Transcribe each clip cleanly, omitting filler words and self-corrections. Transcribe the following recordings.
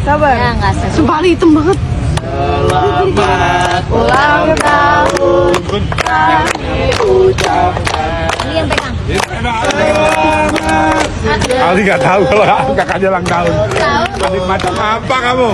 Sabar. Ya, nggak seru. Sumpah Ali hitam banget. Selamat Ulang tahun. kami ucapkan. Ini yang pegang. Ali nggak tahu kalau kakaknya ulang tahun. Masih macam apa kamu?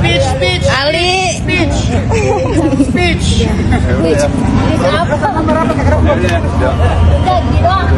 Speech. Ali. Speech. Apa? Udah, gitu doang.